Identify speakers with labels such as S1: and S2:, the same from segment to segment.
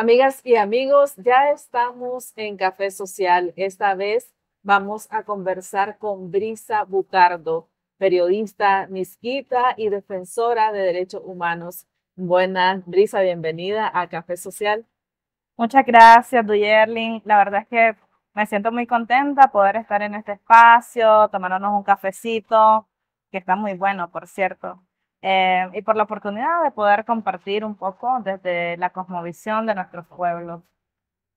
S1: Amigas y amigos, ya estamos en Café Social. Esta vez vamos a conversar con Brisa Bucardo, periodista misquita y defensora de derechos humanos. Buenas, Brisa, bienvenida a Café Social.
S2: Muchas gracias, Duyerlin. La verdad es que me siento muy contenta poder estar en este espacio, tomándonos un cafecito, que está muy bueno, por cierto, y por la oportunidad de poder compartir un poco desde la cosmovisión de nuestros pueblos.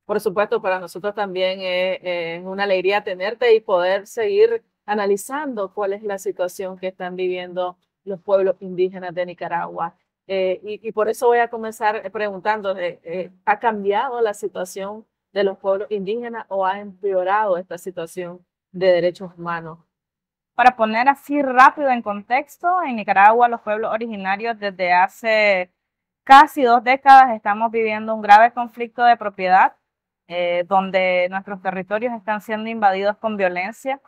S1: Por supuesto, para nosotros también es una alegría tenerte y poder seguir analizando cuál es la situación que están viviendo los pueblos indígenas de Nicaragua. Y por eso voy a comenzar preguntando, ¿ha cambiado la situación de los pueblos indígenas o ha empeorado esta situación de derechos humanos?
S2: Para poner así rápido en contexto, en Nicaragua los pueblos originarios desde hace casi 2 décadas estamos viviendo un grave conflicto de propiedad, donde nuestros territorios están siendo invadidos con violencia,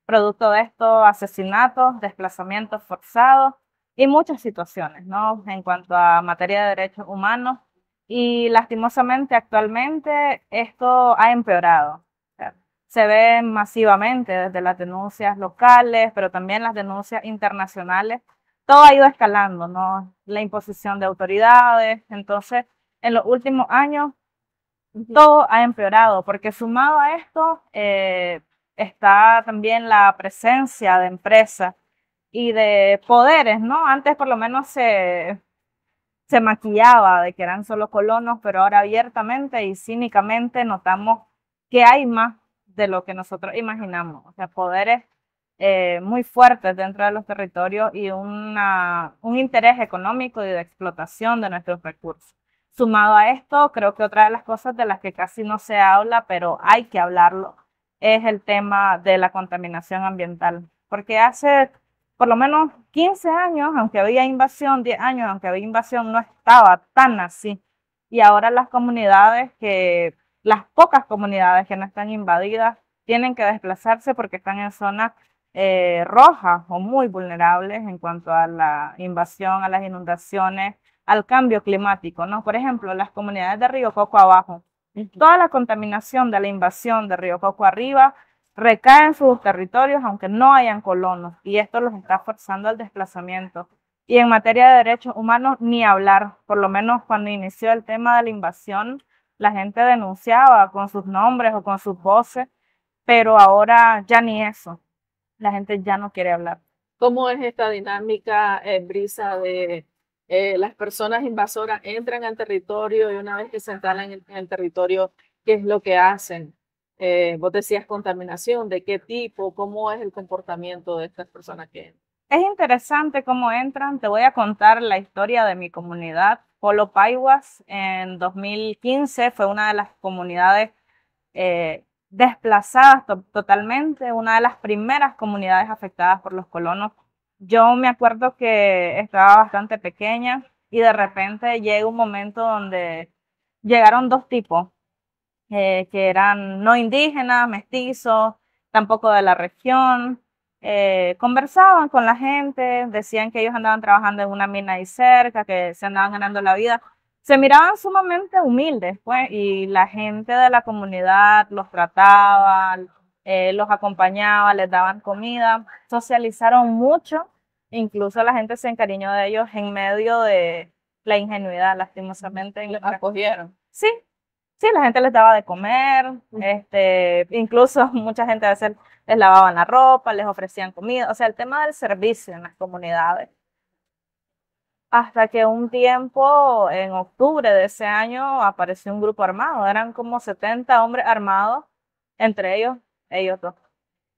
S2: producto de estos asesinatos, desplazamientos forzados y muchas situaciones, ¿no? En cuanto a materia de derechos humanos. Y lastimosamente actualmente esto ha empeorado. Se ve masivamente desde las denuncias locales, pero también las denuncias internacionales. Todo ha ido escalando, ¿no? La imposición de autoridades. Entonces, en los últimos años,
S1: Ujú.
S2: todo ha empeorado, porque sumado a esto está también la presencia de empresas y de poderes, ¿no? Antes por lo menos se maquillaba de que eran solo colonos, pero ahora abiertamente y cínicamente notamos que hay más de lo que nosotros imaginamos. O sea, poderes muy fuertes dentro de los territorios y un interés económico y de explotación de nuestros recursos. Sumado a esto, creo que otra de las cosas de las que casi no se habla, pero hay que hablarlo, es el tema de la contaminación ambiental. Porque hace por lo menos 15 años, aunque había invasión, 10 años, aunque había invasión, no estaba tan así. Y ahora las pocas comunidades que no están invadidas, tienen que desplazarse porque están en zonas rojas o muy vulnerables en cuanto a la invasión, a las inundaciones, al cambio climático, ¿no? Por ejemplo, las comunidades de Río Coco abajo, toda la contaminación de la invasión de Río Coco arriba recae en sus territorios aunque no hayan colonos y esto los está forzando al desplazamiento. Y en materia de derechos humanos, ni hablar, por lo menos cuando inició el tema de la invasión, la gente denunciaba con sus nombres o con sus voces, pero ahora ya ni eso, la gente ya no quiere hablar.
S1: ¿Cómo es esta dinámica, Brisa, de las personas invasoras entran al territorio y una vez que se instalan en el territorio, qué es lo que hacen? Vos decías contaminación, ¿de qué tipo? ¿Cómo es el comportamiento de estas personas que entran?
S2: Es interesante cómo entran. Te voy a contar la historia de mi comunidad. Polo Paiwas en 2015 fue una de las comunidades desplazadas totalmente, una de las primeras comunidades afectadas por los colonos. Yo me acuerdo que estaba bastante pequeña y de repente llega un momento donde llegaron dos tipos que eran no indígenas, mestizos, tampoco de la región. Conversaban con la gente, decían que ellos andaban trabajando en una mina ahí cerca, que se andaban ganando la vida. Se miraban sumamente humildes, pues, y la gente de la comunidad los trataba, los acompañaba, les daban comida, socializaron mucho, incluso la gente se encariñó de ellos en medio de la ingenuidad, lastimosamente.
S1: ¿Los acogieron?
S2: Sí, sí, la gente les daba de comer, incluso mucha gente a veces les lavaban la ropa, les ofrecían comida, o sea, el tema del servicio en las comunidades. Hasta que un tiempo, en octubre de ese año, apareció un grupo armado, eran como 70 hombres armados, entre ellos dos.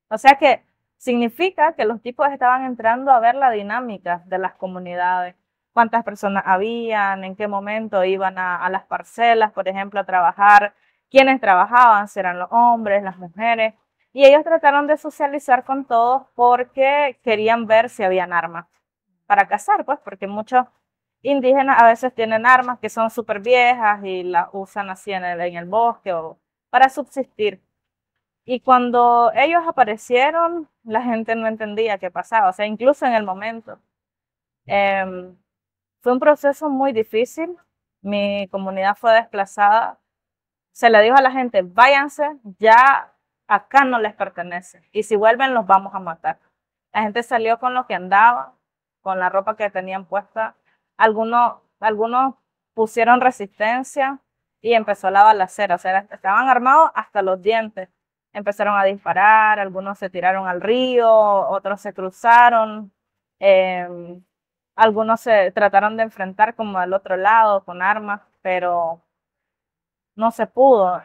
S2: O sea que significa que los tipos estaban entrando a ver la dinámica de las comunidades, cuántas personas habían, en qué momento iban a las parcelas, por ejemplo, a trabajar, quiénes trabajaban, si eran los hombres, las mujeres, y ellos trataron de socializar con todos porque querían ver si habían armas para cazar, pues, porque muchos indígenas a veces tienen armas que son súper viejas y las usan así en el bosque o para subsistir. Y cuando ellos aparecieron, la gente no entendía qué pasaba, o sea, incluso en el momento. Fue un proceso muy difícil. mi comunidad fue desplazada, se le dijo a la gente, váyanse, ya acá no les pertenece, y si vuelven los vamos a matar. La gente salió con lo que andaba, con la ropa que tenían puesta. Algunos pusieron resistencia y empezó la balacera. O sea, estaban armados hasta los dientes. Empezaron a disparar, algunos se tiraron al río, otros se cruzaron. eh, Algunos se trataron de enfrentar como al otro lado con armas, pero no se pudo.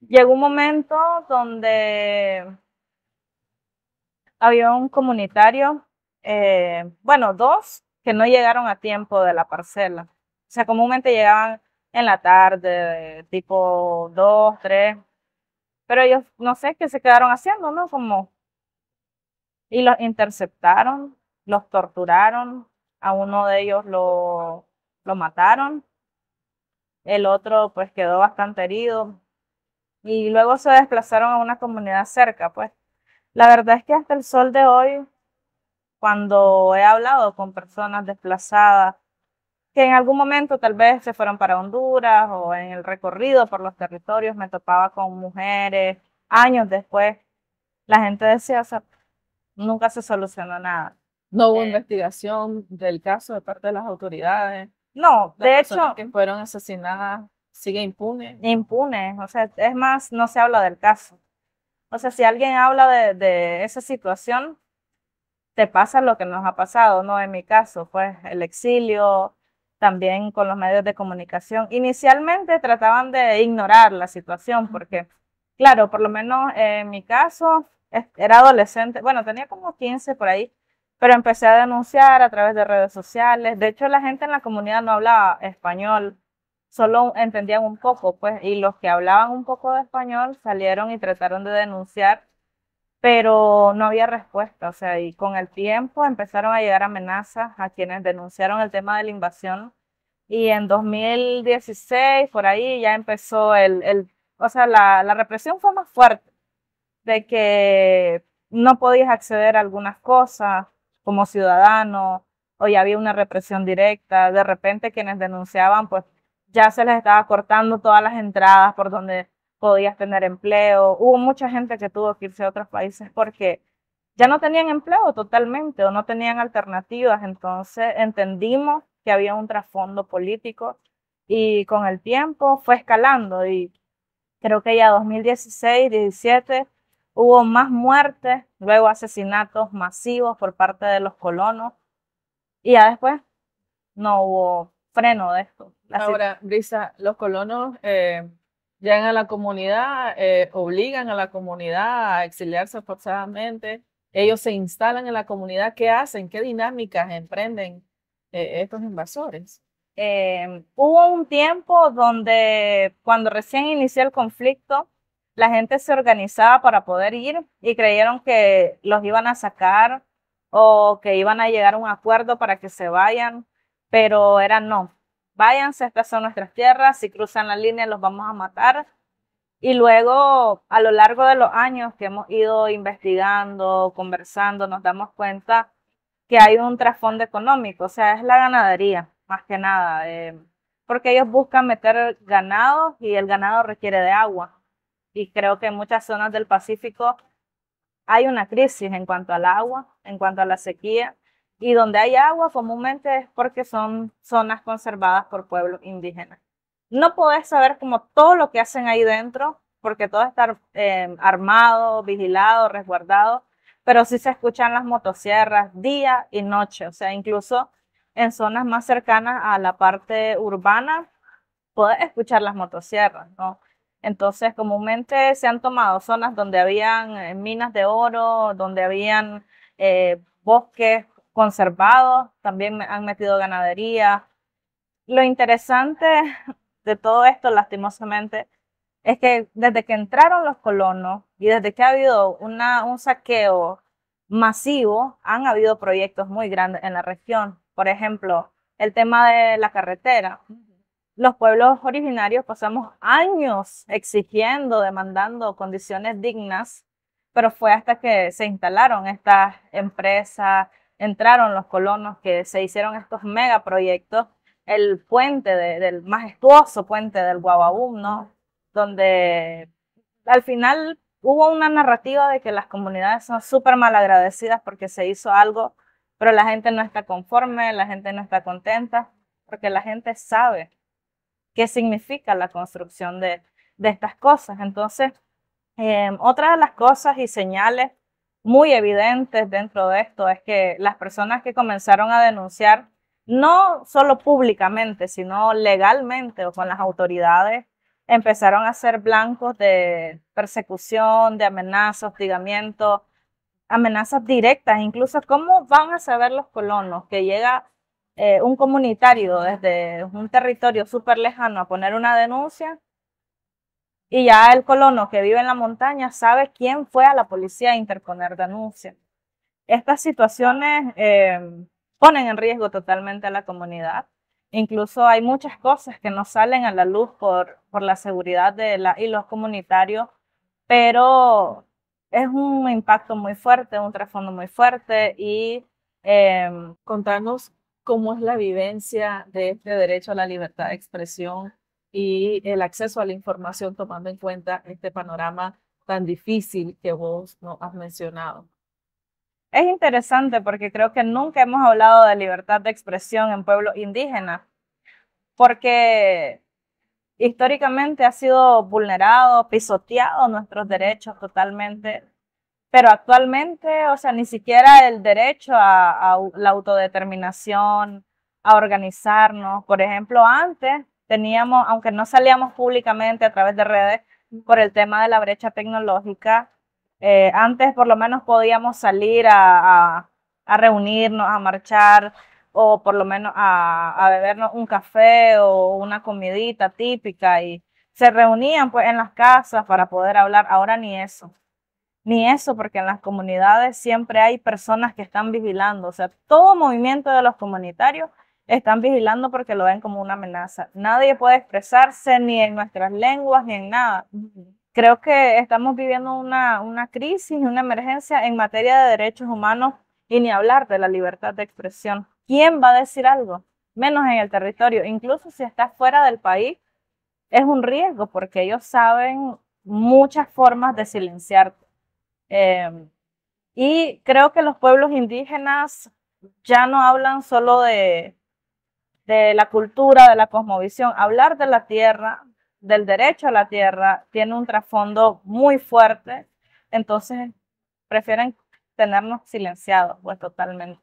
S2: Llegó un momento donde había un comunitario, bueno, dos que no llegaron a tiempo de la parcela. O sea, comúnmente llegaban en la tarde, tipo 2, 3, pero ellos no sé qué se quedaron haciendo, ¿no? Como, y los interceptaron, los torturaron, a uno de ellos lo mataron, el otro pues quedó bastante herido y luego se desplazaron a una comunidad cerca, pues. La verdad es que hasta el sol de hoy, cuando he hablado con personas desplazadas, que en algún momento tal vez se fueron para Honduras o en el recorrido por los territorios, me topaba con mujeres, años después, la gente decía, o sea, nunca se solucionó nada.
S1: No hubo investigación del caso de parte de las autoridades.
S2: No,
S1: Las
S2: de
S1: personas
S2: hecho,
S1: que fueron asesinadas siguen impunes.
S2: impune, o sea, es más, no se habla del caso. O sea, si alguien habla de esa situación, te pasa lo que nos ha pasado, ¿no? En mi caso, pues el exilio, también con los medios de comunicación. Inicialmente trataban de ignorar la situación porque, claro, por lo menos en mi caso, era adolescente, bueno, tenía como 15 por ahí, pero empecé a denunciar a través de redes sociales. De hecho, la gente en la comunidad no hablaba español, solo entendían un poco, pues, y los que hablaban un poco de español salieron y trataron de denunciar, pero no había respuesta, o sea, y con el tiempo empezaron a llegar amenazas a quienes denunciaron el tema de la invasión, y en 2016, por ahí, ya empezó o sea, la represión fue más fuerte, de que no podías acceder a algunas cosas como ciudadano, o ya había una represión directa, de repente quienes denunciaban, pues ya se les estaba cortando todas las entradas por donde podías tener empleo. Hubo mucha gente que tuvo que irse a otros países porque ya no tenían empleo totalmente o no tenían alternativas, entonces entendimos que había un trasfondo político y con el tiempo fue escalando y creo que ya 2016, 17 hubo más muertes, luego asesinatos masivos por parte de los colonos y ya después no hubo freno de esto.
S1: Ahora, Brisa, los colonos llegan a la comunidad, obligan a la comunidad a exiliarse forzadamente. Ellos se instalan en la comunidad. ¿Qué hacen? ¿Qué dinámicas emprenden estos invasores?
S2: Hubo un tiempo donde cuando recién inició el conflicto, la gente se organizaba para poder ir y creyeron que los iban a sacar o que iban a llegar a un acuerdo para que se vayan, pero era no. Váyanse, estas son nuestras tierras, si cruzan la línea los vamos a matar. Y luego, a lo largo de los años que hemos ido investigando, conversando, nos damos cuenta que hay un trasfondo económico, o sea, es la ganadería, más que nada, porque ellos buscan meter ganado y el ganado requiere de agua. Y creo que en muchas zonas del Pacífico hay una crisis en cuanto al agua, en cuanto a la sequía, y donde hay agua comúnmente es porque son zonas conservadas por pueblos indígenas. No podés saber como todo lo que hacen ahí dentro, porque todo está armado, vigilado, resguardado, pero sí se escuchan las motosierras día y noche, o sea, incluso en zonas más cercanas a la parte urbana, podés escuchar las motosierras, ¿no? Entonces, comúnmente se han tomado zonas donde habían minas de oro, donde habían bosques conservados, también han metido ganadería. Lo interesante de todo esto, lastimosamente, es que desde que entraron los colonos y desde que ha habido un saqueo masivo, han habido proyectos muy grandes en la región. Por ejemplo, el tema de la carretera. Los pueblos originarios pasamos años exigiendo, demandando condiciones dignas, pero fue hasta que se instalaron estas empresas, entraron los colonos, que se hicieron estos megaproyectos el puente, del majestuoso puente del Guaguaum, ¿no? Donde al final hubo una narrativa de que las comunidades son súper malagradecidas porque se hizo algo, pero la gente no está conforme, la gente no está contenta, porque la gente sabe qué significa la construcción de estas cosas. Entonces, otra de las cosas y señales muy evidentes dentro de esto es que las personas que comenzaron a denunciar, no solo públicamente, sino legalmente o con las autoridades, empezaron a ser blancos de persecución, de amenazas, hostigamiento, amenazas directas. Incluso, ¿cómo van a saber los colonos que llega un comunitario desde un territorio súper lejano a poner una denuncia? Y ya el colono que vive en la montaña sabe quién fue a la policía a interponer denuncia. Estas situaciones ponen en riesgo totalmente a la comunidad. Incluso hay muchas cosas que no salen a la luz por la seguridad de y los comunitarios, pero es un impacto muy fuerte, un trasfondo muy fuerte y
S1: Contanos cómo es la vivencia de este derecho a la libertad de expresión y el acceso a la información, tomando en cuenta este panorama tan difícil que vos nos has mencionado.
S2: es interesante porque creo que nunca hemos hablado de libertad de expresión en pueblos indígenas, porque históricamente ha sido vulnerado, pisoteado nuestros derechos totalmente, pero actualmente, o sea, ni siquiera el derecho a la autodeterminación, a organizarnos. Por ejemplo, antes teníamos, aunque no salíamos públicamente a través de redes por el tema de la brecha tecnológica, antes por lo menos podíamos salir a reunirnos, a marchar, o por lo menos a bebernos un café o una comidita típica, y se reunían pues en las casas para poder hablar. Ahora ni eso, porque en las comunidades siempre hay personas que están vigilando, o sea, todo movimiento de los comunitarios están vigilando porque lo ven como una amenaza. Nadie puede expresarse ni en nuestras lenguas ni en nada. Creo que estamos viviendo una crisis, una emergencia en materia de derechos humanos, y ni hablar de la libertad de expresión. ¿Quién va a decir algo? Menos en el territorio. Incluso si estás fuera del país, es un riesgo porque ellos saben muchas formas de silenciarte. Y creo que los pueblos indígenas ya no hablan solo de la cultura, de la cosmovisión. Hablar de la tierra, del derecho a la tierra, tiene un trasfondo muy fuerte. Entonces, prefieren tenernos silenciados, pues totalmente.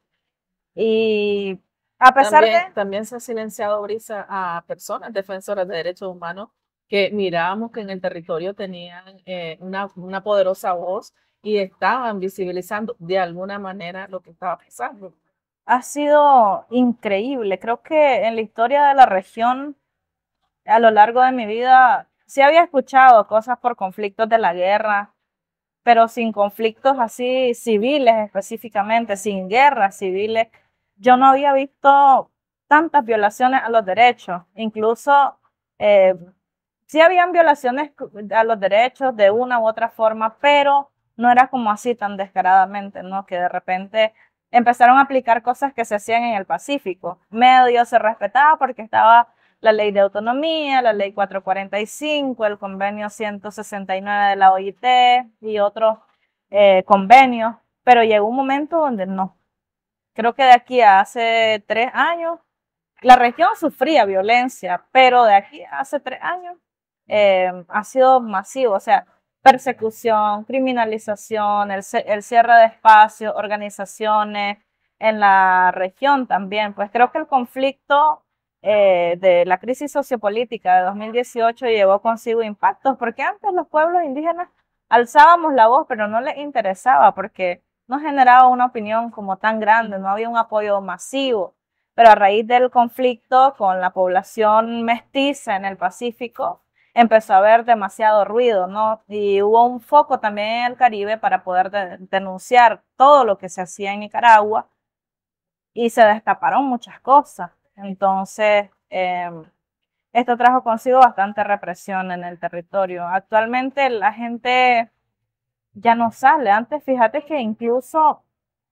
S2: Y a pesar
S1: También se ha silenciado, Brisa, a personas defensoras de derechos humanos que mirábamos que en el territorio tenían una poderosa voz y estaban visibilizando de alguna manera lo que estaba pasando.
S2: ha sido increíble. Creo que en la historia de la región, a lo largo de mi vida, sí había escuchado cosas por conflictos de la guerra, pero sin conflictos así civiles específicamente, sin guerras civiles, yo no había visto tantas violaciones a los derechos. Incluso eh, sí habían violaciones a los derechos de una u otra forma, pero no era como así tan descaradamente, ¿no? Que de repente empezaron a aplicar cosas que se hacían en el Pacífico. Medio se respetaba porque estaba la ley de autonomía, la ley 445, el convenio 169 de la OIT y otros convenios, pero llegó un momento donde no. Creo que de aquí a hace 3 años, la región sufría violencia, pero de aquí a hace 3 años ha sido masivo, o sea, persecución, criminalización, el cierre de espacios, organizaciones en la región también. Pues creo que el conflicto de la crisis sociopolítica de 2018 llevó consigo impactos, porque antes los pueblos indígenas alzábamos la voz, pero no les interesaba porque no generaba una opinión como tan grande, no había un apoyo masivo. Pero a raíz del conflicto con la población mestiza en el Pacífico, empezó a haber demasiado ruido, ¿no? Y hubo un foco también en el Caribe para poder denunciar todo lo que se hacía en Nicaragua, y se destaparon muchas cosas. Entonces, esto trajo consigo bastante represión en el territorio. Actualmente la gente ya no sale. Antes, fíjate que incluso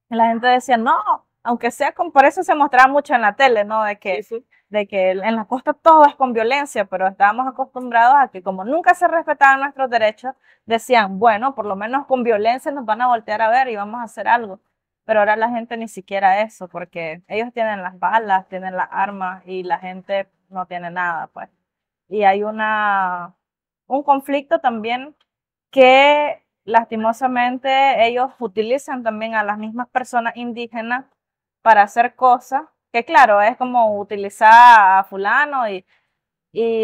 S2: la gente decía, no, aunque sea por eso se mostraba mucho en la tele, ¿no?
S1: Sí, sí.
S2: De que en la costa todo es con violencia, pero estábamos acostumbrados a que como nunca se respetaban nuestros derechos, decían, bueno, por lo menos con violencia nos van a voltear a ver y vamos a hacer algo. Pero ahora la gente ni siquiera eso, porque ellos tienen las balas, tienen las armas y la gente no tiene nada, pues. Y hay un conflicto también que lastimosamente ellos utilizan también a las mismas personas indígenas para hacer cosas, que claro, es como utilizar a fulano y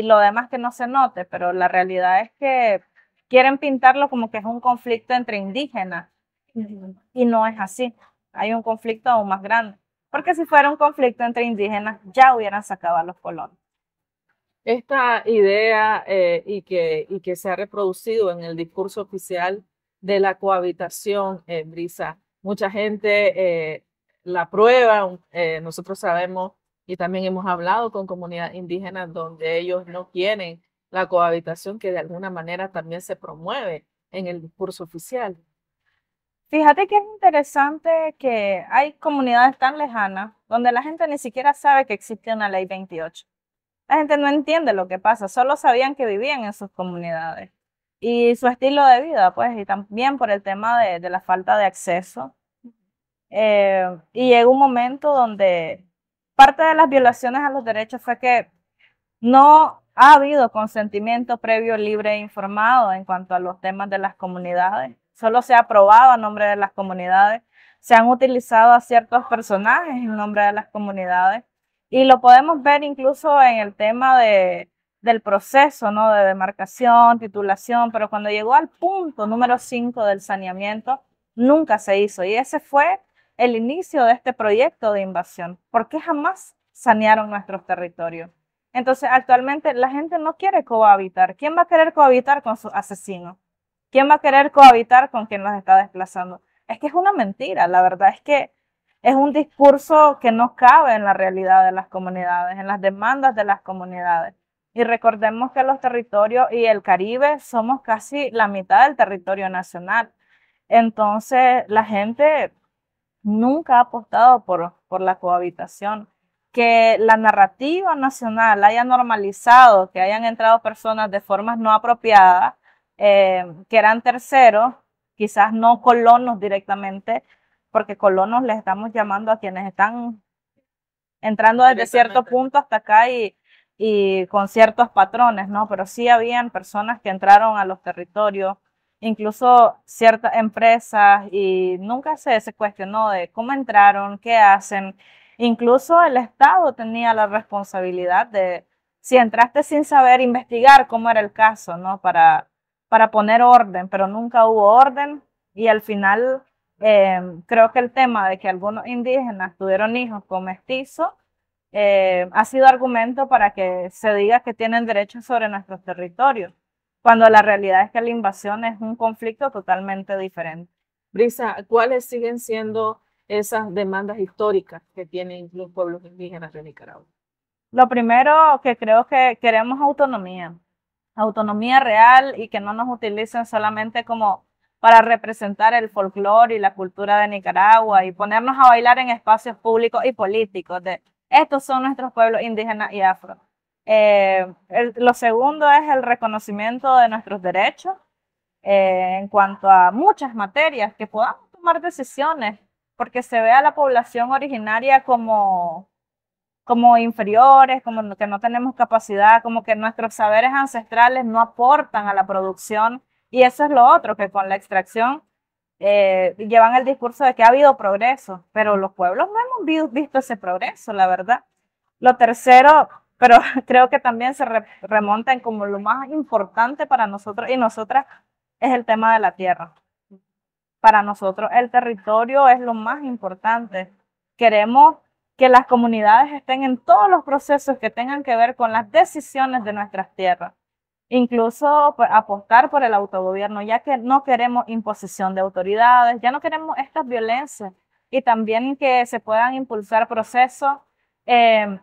S2: lo demás que no se note, pero la realidad es que quieren pintarlo como que es un conflicto entre indígenas y no es así. Hay un conflicto aún más grande, porque si fuera un conflicto entre indígenas ya hubieran sacado a los colonos.
S1: Esta idea y que se ha reproducido en el discurso oficial de la cohabitación, Brisa, mucha gente la aprueba, nosotros sabemos y también hemos hablado con comunidades indígenas donde ellos no quieren la cohabitación que de alguna manera también se promueve en el discurso oficial.
S2: Fíjate que es interesante que hay comunidades tan lejanas donde la gente ni siquiera sabe que existe una ley 28. La gente no entiende lo que pasa, solo sabían que vivían en sus comunidades y su estilo de vida, pues, y también por el tema de la falta de acceso. Y llegó un momento donde parte de las violaciones a los derechos fue que no ha habido consentimiento previo, libre e informado en cuanto a los temas de las comunidades. Solo se ha aprobado a nombre de las comunidades, se han utilizado a ciertos personajes en nombre de las comunidades y lo podemos ver incluso en el tema del proceso, ¿no? De demarcación, titulación, pero cuando llegó al punto número 5 del saneamiento, nunca se hizo y ese fue el inicio de este proyecto de invasión. ¿Por qué jamás sanearon nuestros territorios? Entonces, actualmente la gente no quiere cohabitar. ¿Quién va a querer cohabitar con sus asesinos? ¿Quién va a querer cohabitar con quien los está desplazando? Es que es una mentira, la verdad es que es un discurso que no cabe en la realidad de las comunidades, en las demandas de las comunidades. Y recordemos que los territorios y el Caribe somos casi la mitad del territorio nacional. Entonces, la gente nunca ha apostado por la cohabitación. Que la narrativa nacional haya normalizado, que hayan entrado personas de formas no apropiadas, que eran terceros, quizás no colonos directamente, porque colonos les estamos llamando a quienes están entrando desde cierto punto hasta acá y con ciertos patrones, ¿no? Pero sí habían personas que entraron a los territorios, incluso ciertas empresas, y nunca se cuestionó de cómo entraron, qué hacen. Incluso el Estado tenía la responsabilidad de, si entraste sin saber, investigar cómo era el caso, ¿no? Para poner orden, pero nunca hubo orden y al final creo que el tema de que algunos indígenas tuvieron hijos con mestizos ha sido argumento para que se diga que tienen derechos sobre nuestros territorios, cuando la realidad es que la invasión es un conflicto totalmente diferente.
S1: Brisa, ¿cuáles siguen siendo esas demandas históricas que tienen los pueblos indígenas de Nicaragua?
S2: Lo primero que creo que queremos autonomía, autonomía real y que no nos utilicen solamente como para representar el folclore y la cultura de Nicaragua y ponernos a bailar en espacios públicos y políticos de estos son nuestros pueblos indígenas y afro. Lo segundo es el reconocimiento de nuestros derechos en cuanto a muchas materias, que podamos tomar decisiones, porque se ve a la población originaria como inferiores, como que no tenemos capacidad, como que nuestros saberes ancestrales no aportan a la producción. Y eso es lo otro, que con la extracción llevan el discurso de que ha habido progreso, pero los pueblos no hemos visto ese progreso, la verdad. Lo tercero, pero creo que también se remonta en como lo más importante para nosotros y nosotras, es el tema de la tierra. Para nosotros el territorio es lo más importante. Queremos que las comunidades estén en todos los procesos que tengan que ver con las decisiones de nuestras tierras. Incluso pues, apostar por el autogobierno, ya que no queremos imposición de autoridades, ya no queremos estas violencias y también que se puedan impulsar procesos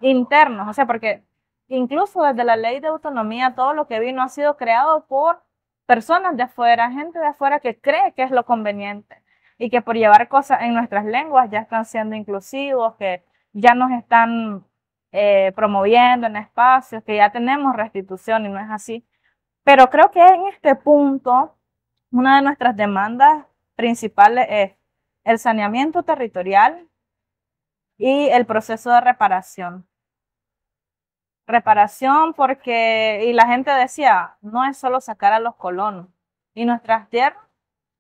S2: internos, o sea, porque incluso desde la ley de autonomía todo lo que vino ha sido creado por personas de afuera, gente de afuera que cree que es lo conveniente. y que por llevar cosas en nuestras lenguas ya están siendo inclusivos, que ya nos están promoviendo en espacios, que ya tenemos restitución y no es así. Pero creo que en este punto, una de nuestras demandas principales es el saneamiento territorial y el proceso de reparación. Reparación porque, y la gente decía, no es solo sacar a los colonos y nuestras tierras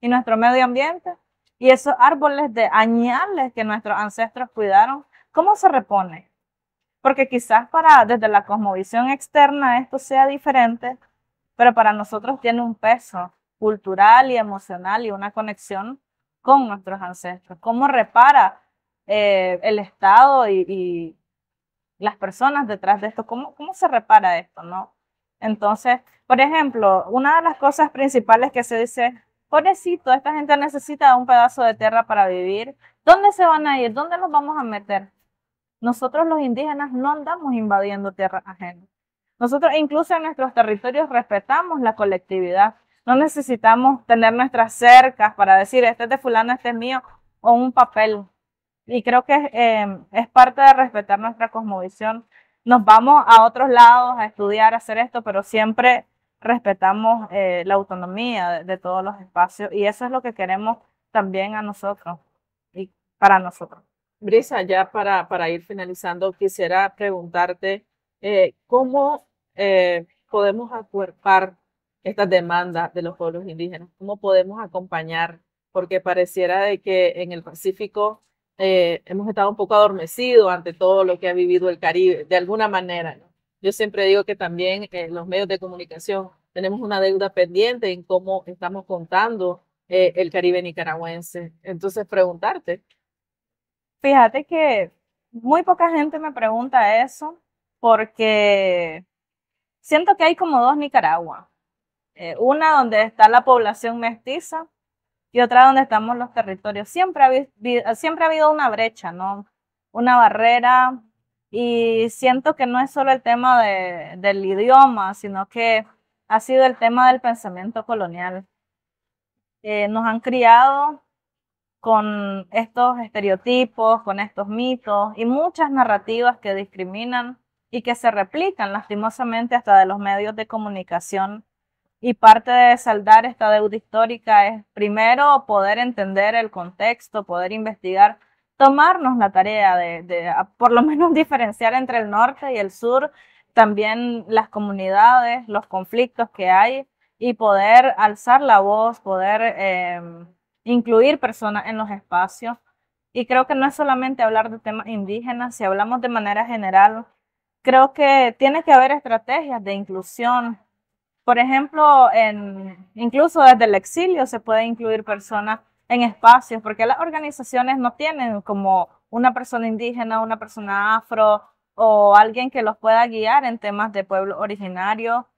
S2: y nuestro medio ambiente y esos árboles de añales que nuestros ancestros cuidaron, ¿cómo se repone? Porque quizás desde la cosmovisión externa esto sea diferente, pero para nosotros tiene un peso cultural y emocional y una conexión con nuestros ancestros. ¿Cómo repara el Estado y las personas detrás de esto? ¿Cómo se repara esto, no? Entonces, por ejemplo, una de las cosas principales que se dice, pobrecito, esta gente necesita un pedazo de tierra para vivir. ¿Dónde se van a ir? ¿Dónde los vamos a meter? Nosotros los indígenas no andamos invadiendo tierra ajena. Nosotros incluso en nuestros territorios respetamos la colectividad. No necesitamos tener nuestras cercas para decir, este es de fulano, este es mío, o un papel. Y creo que es parte de respetar nuestra cosmovisión. Nos vamos a otros lados a estudiar, a hacer esto, pero siempre respetamos la autonomía de todos los espacios y eso es lo que queremos también a nosotros y para nosotros.
S1: Brisa, ya para ir finalizando, quisiera preguntarte cómo podemos acuerpar estas demandas de los pueblos indígenas, cómo podemos acompañar, porque pareciera de que en el Pacífico hemos estado un poco adormecidos ante todo lo que ha vivido el Caribe, de alguna manera, ¿no? Yo siempre digo que también los medios de comunicación tenemos una deuda pendiente en cómo estamos contando el Caribe nicaragüense. Entonces, preguntarte.
S2: Fíjate que muy poca gente me pregunta eso porque siento que hay como dos Nicaragua. Una donde está la población mestiza y otra donde estamos los territorios. Siempre ha habido una brecha, ¿no? Una barrera y siento que no es solo el tema del idioma, sino que ha sido el tema del pensamiento colonial. Nos han criado con estos estereotipos, con estos mitos y muchas narrativas que discriminan y que se replican lastimosamente hasta de los medios de comunicación. Y parte de saldar esta deuda histórica es primero poder entender el contexto, poder investigar, tomarnos la tarea de por lo menos diferenciar entre el norte y el sur, también las comunidades, los conflictos que hay y poder alzar la voz, poder incluir personas en los espacios. Y creo que no es solamente hablar de temas indígenas, si hablamos de manera general, creo que tiene que haber estrategias de inclusión. Por ejemplo, incluso desde el exilio se puede incluir personas en espacios, porque las organizaciones no tienen como una persona indígena, una persona afro o alguien que los pueda guiar en temas de pueblo originario.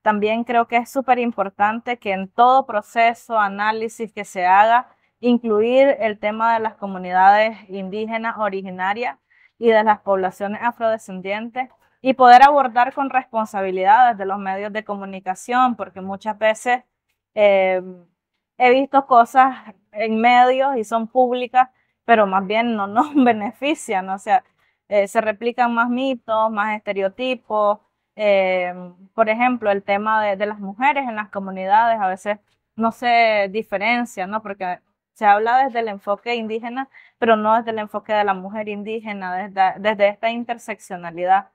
S2: También creo que es súper importante que en todo proceso, análisis que se haga, incluir el tema de las comunidades indígenas originarias y de las poblaciones afrodescendientes y poder abordar con responsabilidad desde los medios de comunicación, porque muchas veces he visto cosas en medios y son públicas, pero más bien no nos benefician, o sea, se replican más mitos, más estereotipos. Por ejemplo, el tema de las mujeres en las comunidades a veces no se diferencia, ¿no? Porque se habla desde el enfoque indígena, pero no desde el enfoque de la mujer indígena, desde esta interseccionalidad.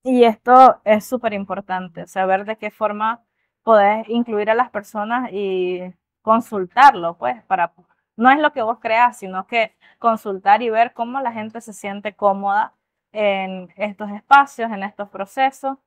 S2: Y esto es súper importante, saber de qué forma podés incluir a las personas y consultarlo, pues, no es lo que vos creas, sino que consultar y ver cómo la gente se siente cómoda en estos espacios, en estos procesos.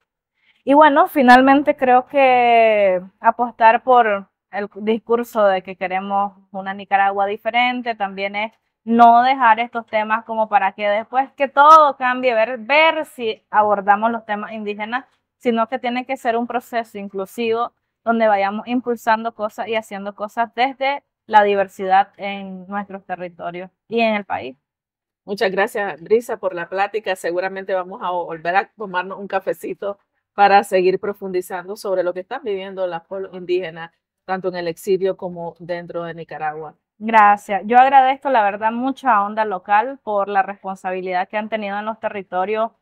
S2: Y bueno, finalmente creo que apostar por el discurso de que queremos una Nicaragua diferente también es no dejar estos temas como para que después que todo cambie, ver si abordamos los temas indígenas, sino que tiene que ser un proceso inclusivo donde vayamos impulsando cosas y haciendo cosas desde la diversidad en nuestros territorios y en el país.
S1: Muchas gracias, Brisa, por la plática. Seguramente vamos a volver a tomarnos un cafecito para seguir profundizando sobre lo que están viviendo los pueblos indígenas tanto en el exilio como dentro de Nicaragua.
S2: Gracias. Yo agradezco la verdad mucho a Onda Local por la responsabilidad que han tenido en los territorios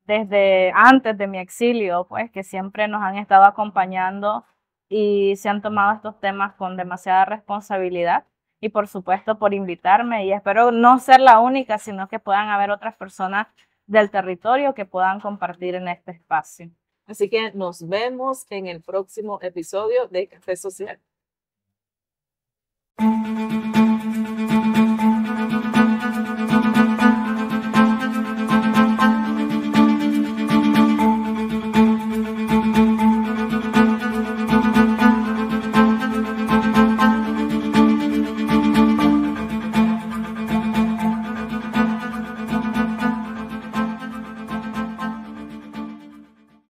S2: desde antes de mi exilio, pues que siempre nos han estado acompañando y se han tomado estos temas con demasiada responsabilidad y por supuesto por invitarme y espero no ser la única, sino que puedan haber otras personas del territorio que puedan compartir en este espacio.
S1: Así que nos vemos en el próximo episodio de Café Social.